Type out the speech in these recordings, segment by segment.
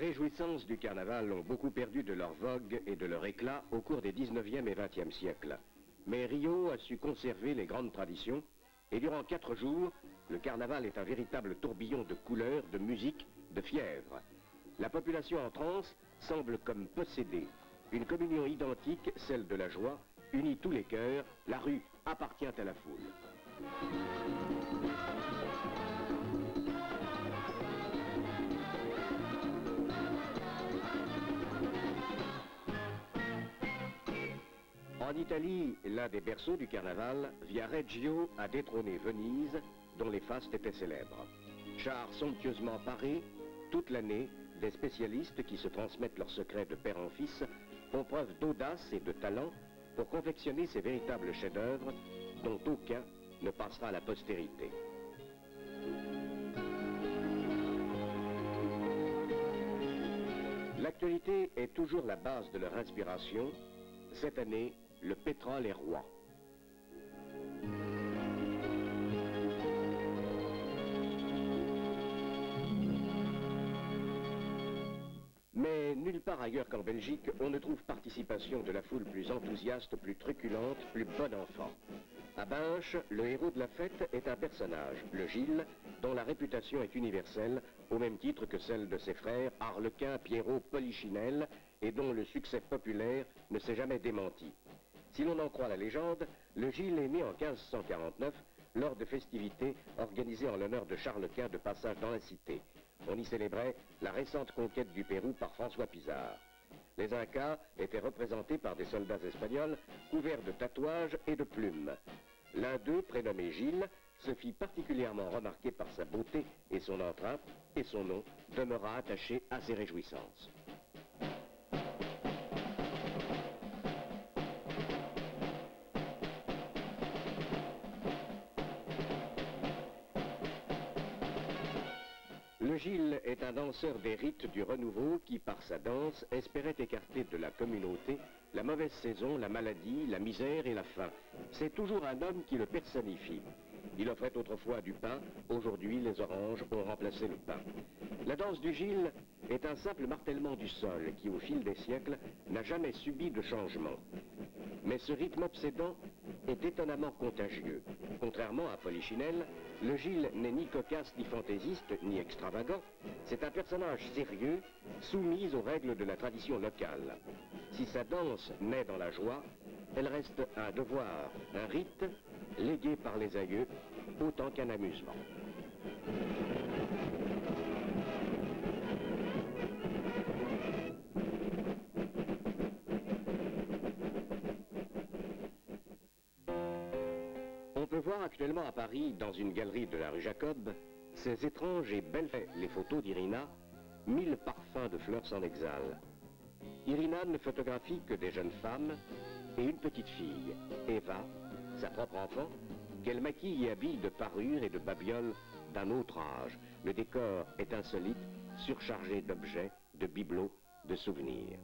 réjouissances du carnaval ont beaucoup perdu de leur vogue et de leur éclat au cours des 19e et 20e siècles. Mais Rio a su conserver les grandes traditions et durant 4 jours, le carnaval est un véritable tourbillon de couleurs, de musique, de fièvre. La population en transe semble comme possédée. Une communion identique, celle de la joie, unit tous les cœurs. La rue appartient à la foule. En Italie, l'un des berceaux du carnaval, Viareggio a détrôné Venise, dont les fastes étaient célèbres. Chars somptueusement parés, toute l'année, des spécialistes qui se transmettent leurs secrets de père en fils font preuve d'audace et de talent pour confectionner ces véritables chefs-d'œuvre dont aucun ne passera à la postérité. L'actualité est toujours la base de leur inspiration. Cette année, le pétrole est roi. Mais nulle part ailleurs qu'en Belgique, on ne trouve participation de la foule plus enthousiaste, plus truculente, plus bon enfant. À Binche, le héros de la fête est un personnage, le Gilles, dont la réputation est universelle, au même titre que celle de ses frères Arlequin, Pierrot, Polichinelle, et dont le succès populaire ne s'est jamais démenti. Si l'on en croit la légende, le Gilles est né en 1549 lors de festivités organisées en l'honneur de Charles Quint de passage dans la cité. On y célébrait la récente conquête du Pérou par François Pizarro. Les Incas étaient représentés par des soldats espagnols couverts de tatouages et de plumes. L'un d'eux, prénommé Gilles, se fit particulièrement remarquer par sa beauté et son entrain, et son nom demeura attaché à ses réjouissances. Le Gilles est un danseur des rites du renouveau qui, par sa danse, espérait écarter de la communauté la mauvaise saison, la maladie, la misère et la faim. C'est toujours un homme qui le personnifie. Il offrait autrefois du pain, aujourd'hui les oranges ont remplacé le pain. La danse du Gilles est un simple martèlement du sol qui, au fil des siècles, n'a jamais subi de changement. Mais ce rythme obsédant est étonnamment contagieux. Contrairement à Polichinelle, le Gilles n'est ni cocasse, ni fantaisiste, ni extravagant. C'est un personnage sérieux, soumis aux règles de la tradition locale. Si sa danse naît dans la joie, elle reste un devoir, un rite, légué par les aïeux, autant qu'un amusement. On peut voir actuellement à Paris, dans une galerie de la rue Jacob, ces étranges et belles les photos d'Irina, 1000 parfums de fleurs s'en exhalent. Irina ne photographie que des jeunes femmes et une petite fille, Eva, sa propre enfant, qu'elle maquille et habille de parures et de babioles d'un autre âge. Le décor est insolite, surchargé d'objets, de bibelots, de souvenirs.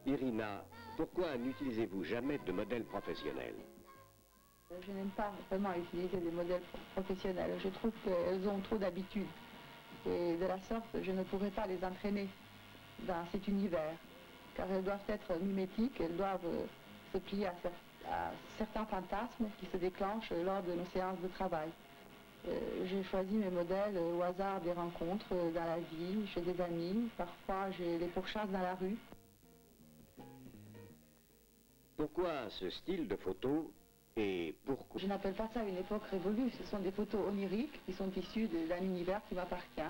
Irina, pourquoi n'utilisez-vous jamais de modèle professionnel? Je n'aime pas vraiment utiliser des modèles professionnels. Je trouve qu'elles ont trop d'habitude. Et de la sorte, je ne pourrais pas les entraîner dans cet univers. Car elles doivent être mimétiques, elles doivent se plier à certains fantasmes qui se déclenchent lors de nos séances de travail. J'ai choisi mes modèles au hasard des rencontres dans la vie, chez des amis. Parfois, je les pourchasse dans la rue. Pourquoi ce style de photo et pourquoi? Je n'appelle pas ça une époque révolue. Ce sont des photos oniriques qui sont issues d'un univers qui m'appartient.